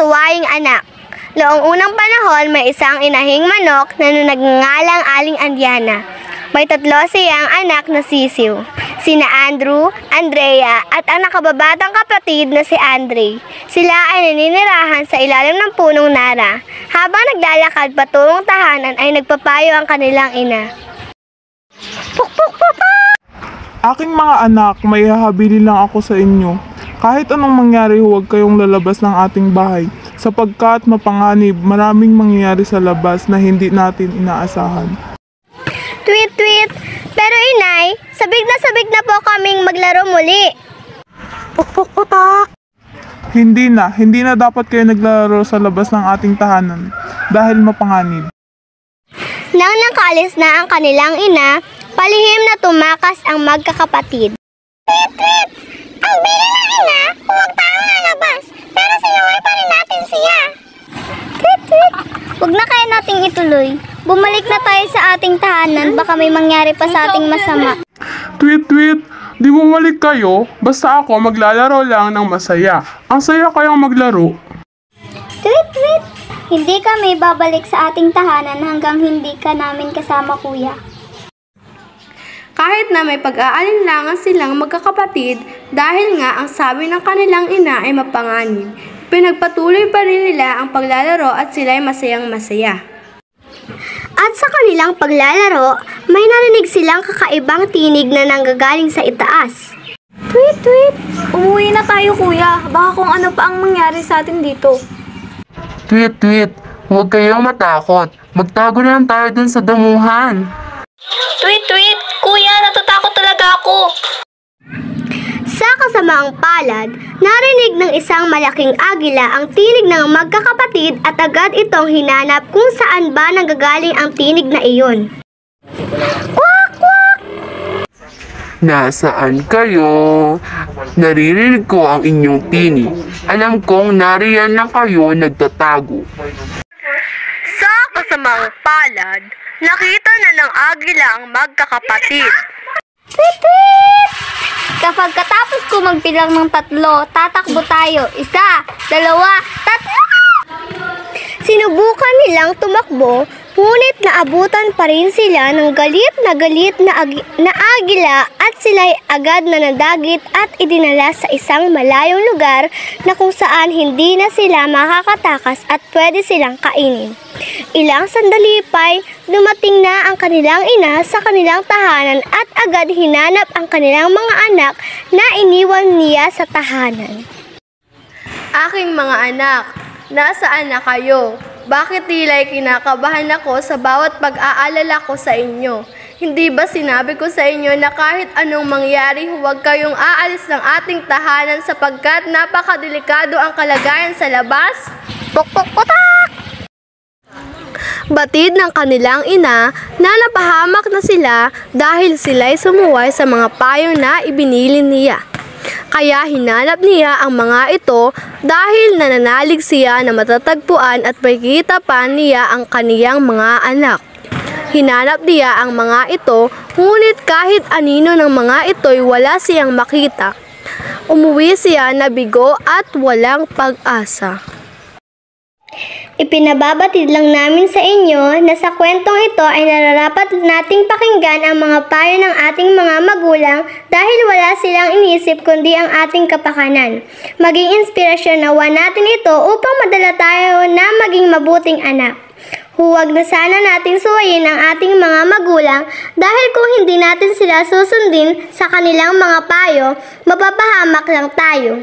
masawaing anak. Noong unang panahon, may isang inahing manok na nagngangalang Aling Andiana. May 3 siyang anak na sisiw, sina Andrew, Andrea at ang nakababatang kapatid na si Andre. Sila ay naninirahan sa ilalim ng punong nara. Habang naglalakad patungong tahanan ay nagpapayo ang kanilang ina. Puk-puk-puk-puk! Aking mga anak, may hahabili lang ako sa inyo. Kahit anong mangyari, huwag kayong lalabas ng ating bahay, sapagkat mapanganib, maraming mangyayari sa labas na hindi natin inaasahan. Tweet, tweet! Pero inay, sabik na po kaming maglaro muli. Puk-puk-putak! Hindi na dapat kayo naglalaro sa labas ng ating tahanan dahil mapanganib. Nang nakalis na ang kanilang ina, palihim na tumakas ang magkakapatid. Tweet, tweet! Ang bili ng ina, huwag tayong lalabas, pero sinuway pa rin natin siya. Tweet, tweet! Huwag na kaya nating ituloy. Bumalik na tayo sa ating tahanan, baka may mangyari pa sa ating masama. Tweet, tweet! Di bumalik kayo, basta ako maglalaro lang ng masaya. Ang saya kayang maglaro. Tweet, tweet! Hindi kami babalik sa ating tahanan hanggang hindi ka namin kasama, kuya. Kahit na may pag-aalinlangan silang magkakapatid dahil nga ang sabi ng kanilang ina ay mapanganib, pinagpatuloy pa rin nila ang paglalaro at sila'y masayang masaya. At sa kanilang paglalaro, may narinig silang kakaibang tinig na nanggagaling sa itaas. Tweet, tweet! Umuwi na tayo, kuya. Baka kung ano pa ang mangyari sa atin dito. Tweet, tweet! Huwag kayong matakot. Magtago na lang tayo dun sa damuhan. Tweet, tweet! Kuya, natatakot talaga ako. Sa kasamaang palad, narinig ng isang malaking agila ang tinig ng magkakapatid at agad itong hinanap kung saan ba nanggagaling ang tinig na iyon. Kwak! Kwak! Nasaan kayo? Naririnig ko ang inyong tinig. Alam kong nariyan lang kayo nagtatago. Sa kasamaang palad, nakita na ng agila ang magkakapatid. Tweet, tweet! Kapag katapos ko magbilang ng 3, tatakbo tayo. 1, 2, 3! Sinubukan nilang tumakbo, ngunit naabutan pa rin sila ng galit na agila at sila'y agad na nadagit at idinala sa isang malayong lugar na kung saan hindi na sila makakatakas at pwede silang kainin. Ilang sandali pa'y dumating na ang kanilang ina sa kanilang tahanan at agad hinanap ang kanilang mga anak na iniwan niya sa tahanan. Aking mga anak, nasaan na kayo? Bakit tila'y kinakabahan ako sa bawat pag-aalala ko sa inyo? Hindi ba sinabi ko sa inyo na kahit anong mangyari, huwag kayong aalis ng ating tahanan sapagkat napakadelikado ang kalagayan sa labas? Puk-puk-putak! Batid ng kanilang ina na napahamak na sila dahil sila'y sumuway sa mga payo na ibinili niya. Kaya hinanap niya ang mga ito dahil nananalig siya na matatagpuan at makikita pa niya ang kaniyang mga anak. Hinanap niya ang mga ito, ngunit kahit anino ng mga ito'y wala siyang makita. Umuwi siya na bigo at walang pag-asa. Ipinababatid lang namin sa inyo na sa kwentong ito ay nararapat nating pakinggan ang mga payo ng ating mga magulang dahil wala silang inisip kundi ang ating kapakanan. Maging inspirasyon nawa natin ito upang madala tayo na maging mabuting anak. Huwag na sana nating suwayin ang ating mga magulang dahil kung hindi natin sila susundin sa kanilang mga payo, mapapahamak lang tayo.